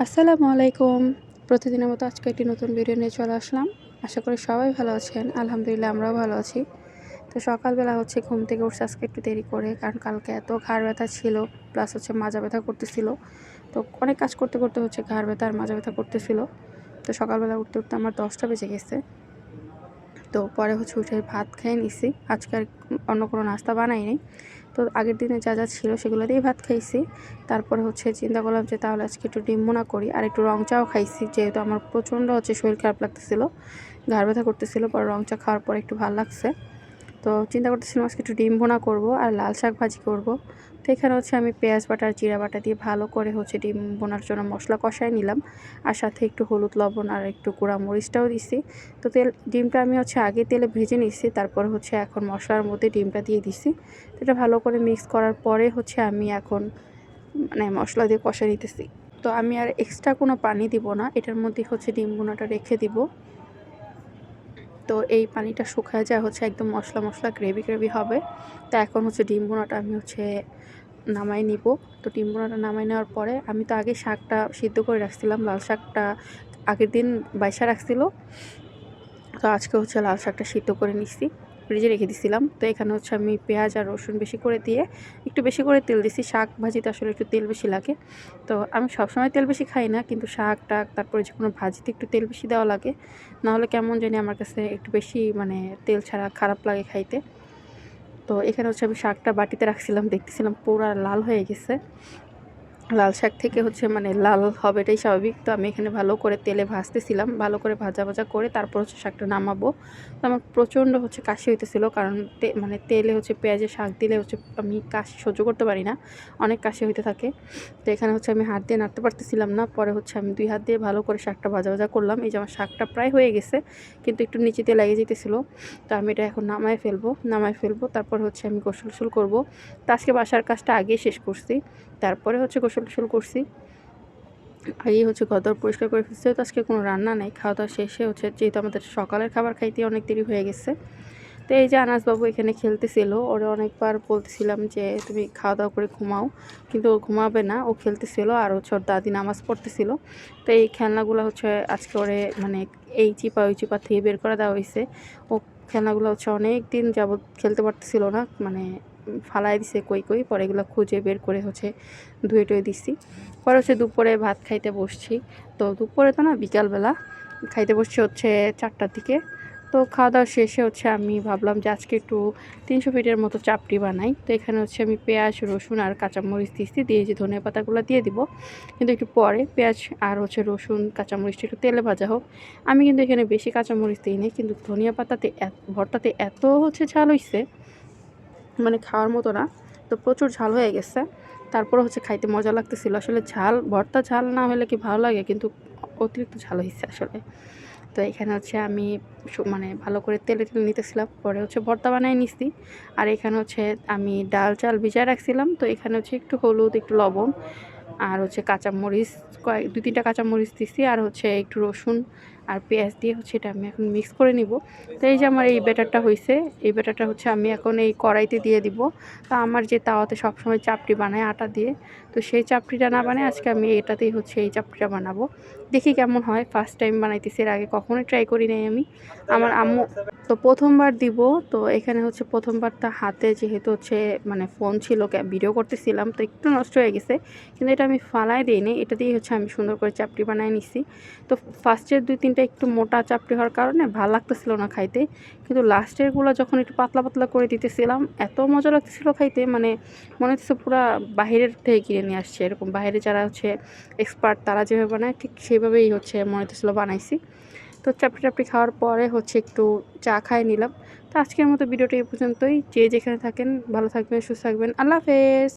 আসসালামু আলাইকুম। প্রতিদিনের মতো আজকে একটি নতুন ভিডিও নিয়ে চলে আসলাম। আশা করি সবাই ভালো আছেন। আলহামদুলিল্লাহ আমরাও ভালো আছি। তো সকালবেলা ঘুম থেকে উঠছি আজকে একটু দেরি করে, কারণ কালকে এত ঘাড় ব্যথা ছিল, প্লাস মাজা ব্যথা করতেছিল। তো অনেক কাজ করতে করতে ঘাড় ব্যথা আর মাজা ব্যথা করতেছিল। তো সকালবেলা উঠতে উঠতে আমার 10টা বেজে গেছে। তো পরে উঠে ভাত খেয়ে নিছি। আজকে আর অন্য কোনো নাস্তা বানাই নাই। তো আগের দিনে যা যা ছিল সেগুলো দিয়েই ভাত খাইছি। তারপরে চিন্তা করলাম যে তাহলে আজকে একটু ডিম ভুনা করি, আর একটু রং চাও খাইছি, যেহেতু আমার প্রচণ্ড শরীর খারাপ লাগতেছিল, ঘাড় ব্যথা করতেছিল। পরে রং চা খাওয়ার পরে একটু ভালো লাগছে। তো চিন্তা করতেছিলাম আজকে একটু ডিম ভুনা করব আর লাল শাক ভাজি করব। তো এখানে আমি পেঁয়াজ বাটা আর জিরা বাটা দিয়ে ভালো করে ডিম ভুনার জন্য মশলা কষায় নিলাম, আর সাথে একটু হলুদ লবণ আর একটু গুঁড়া মরিচটাও দিছি। তো ডিমটা আমি আগে তেলে ভেজে নিচ্ছি, তারপর এখন মশলার মধ্যে ডিমটা দিয়ে দিছি। তো এটা ভালো করে মিক্স করার পরে আমি এখন মশলা দিয়ে কষায় নিতেছি। তো আমি আর এক্সট্রা কোনো পানি দিব না, এটার মধ্যে ডিম ভুনাটা রেখে দিব। তো এই পানিটা শুকায় যায় একদম মশলা মশলা গ্রেভি গ্রেভি হবে। তো এখন ডিম ভুনাটা আমি নামাই নিব। তো ডিম ভুনাটা নামাই নেওয়ার পরে আমি তো আগে শাকটা সিদ্ধ করে রাখছিলাম, লাল শাকটা আগের দিন বাইসা রাখছিল। তো আজকে লাল শাকটা সিদ্ধ করে নিচ্ছি, ফ্রিজে রেখে দিছিলাম। তো এখানে আমি পেঁয়াজ আর রসুন বেশি করে দিয়ে একটু বেশি করে তেল দিছি। শাক ভাজিতে আসলে একটু তেল বেশি লাগে। তো আমি সবসময় তেল বেশি খাই না, কিন্তু শাক টাক তারপরে যে কোনো ভাজিতে একটু তেল বেশি দেওয়া লাগে, নাহলে কেমন জানি আমার কাছে একটু বেশি তেল ছাড়া খারাপ লাগে খাইতে। তো এখানে আমি শাকটা বাটিতে রাখছিলাম, দেখতেছিলাম পুরা লাল হয়ে গেছে। লাল শাক থেকে লাল হবে, এটাই স্বাভাবিক। তো আমি এখানে ভালো করে তেলে ভাজতেছিলাম, ভালো করে ভাজা ভাজা করে তারপর শাকটা নামাবো। তো আমার প্রচণ্ড কাশি হইতেছিল, কারণ তেলে পেঁয়াজের শাক দিলে আমি কাশি সহ্য করতে পারি না, অনেক কাশি হইতে থাকে। তো এখানে আমি হাত দিয়ে নাড়তে পারতেছিলাম না। পরে আমি 2 হাত দিয়ে ভালো করে শাকটা ভাজা ভাজা করলাম। এই যে আমার শাকটা প্রায় হয়ে গেছে, কিন্তু একটু নিচে দিয়ে লেগে যেতেছিল। তো আমি এটা এখন নামায় ফেলবো। তারপর আমি গোসল করবো। তো আজকে বাসার কাজটা আগেই শেষ করছি, তারপরে গোসল করছি। আগেই ঘরদোর পরিষ্কার করে ফেলছি। তো আজকে কোনো রান্না নেই, খাওয়া দাওয়া শেষে যেহেতু আমাদের সকালের খাবার খাইতে অনেক দেরি হয়ে গেছে। তো এই যে আনাসবাবু এখানে খেলতেছিল, ওরা অনেকবার বলতেছিলাম যে তুমি খাওয়া দাওয়া করে ঘুমাও, কিন্তু ও ঘুমাবে না, ও খেলতেছিল। আর ওর দাদি নামাজ পড়তেছিল। তো এই খেলনাগুলো আজকে ওরে এই চিপা ওই চিপা থেকে বের করে দেওয়া হয়েছে। ও খেলনাগুলো অনেক দিন যাবৎ খেলতে পারতেছিল না, ফালাই দিছে কই। পরে এগুলো খুঁজে বের করে ধুয়ে টুয়ে দিছি। পরে দুপুরে ভাত খাইতে বসছি। তো দুপুরে তো না, বিকালবেলা খাইতে বসছি 4টার দিকে। তো খাওয়া দাওয়া শেষে আমি ভাবলাম যে আজকে একটু 300 ফিটের মতো চাপটি বানাই। তো এখানে আমি পেঁয়াজ রসুন আর কাঁচামরিচ দিয়ে যে ধনে পাতাগুলো দিয়ে দিব, কিন্তু একটু পরে পেঁয়াজ আর রসুন কাঁচামরিচটা একটু তেলে ভাজা হোক। আমি কিন্তু এখানে বেশি কাঁচামরিচ দিইনি, কিন্তু ধনিয়া পাতাতে ভর্তাতে এত ঝাল হয়েছে, খাওয়ার মতো না। তো প্রচুর ঝাল হয়ে গেছে। তারপর খাইতে মজা লাগতেছিল। আসলে ভর্তা ঝাল না হলে কি ভালো লাগে, কিন্তু অতিরিক্ত ঝাল হয়েছে আসলে। তো এখানে আমি ভালো করে তেলে নিতেছিলাম। পরে ভর্তা বানিয়ে নিছি। আর এখানে আমি ডাল চাল ভিজায় রাখছিলাম। তো এখানে একটু হলুদ, একটু লবণ আর কাঁচামরিচ, 2-3টা কাঁচামরিচ দিছি, আর একটু রসুন আর পেঁয়াজ দিয়ে এটা আমি এখন মিক্স করে নিব। তো এই যে আমার এই ব্যাটারটা হয়েছে, এই ব্যাটারটা আমি এখন এই কড়াইতে দিয়ে দিব। তো আমার যে তাওয়াতে সবসময় চাপটি বানায় আটা দিয়ে, তো সেই চাপটিটা না বানায় আজকে আমি এটাতেই এই চাপটিটা বানাবো। দেখি কেমন হয়, ফার্স্ট টাইম বানাইতেছি, এর আগে কখনোই ট্রাই করি নাই আমি। আমার আম্মু তো প্রথমবার দিব। তো এখানে প্রথমবারটা হাতে যেহেতু ফোন ছিল, ভিডিও করতেছিলাম, তো একটু নষ্ট হয়ে গেছে, কিন্তু এটা আমি ফালাই দিইনি। এটা দিয়ে আমি সুন্দর করে চাপটি বানিয়ে নিছি। তো ফার্স্টের 2-3টা একটু মোটা চাপটি হওয়ার কারণে ভালো লাগতেছিল না খাইতে, কিন্তু লাস্টেরগুলো যখন একটু পাতলা পাতলা করে দিতেছিলাম, এত মজা লাগতেছিল খাইতে, মনে হচ্ছে পুরা বাহিরের থেকে কিনে নিয়ে আসছে। এরকম বাইরে যারা এক্সপার্ট, তারা যেভাবে বানায় ঠিক সেভাবেই মনে হচ্ছিল বানাইছি। তো চাপটি খাওয়ার পরে একটু চা খাই নিলাম। তো আজকের মতো ভিডিওটা এই পর্যন্তই। যে যেখানে থাকেন ভালো থাকবেন, সুস্থ থাকবেন। আল্লাহ হাফেজ।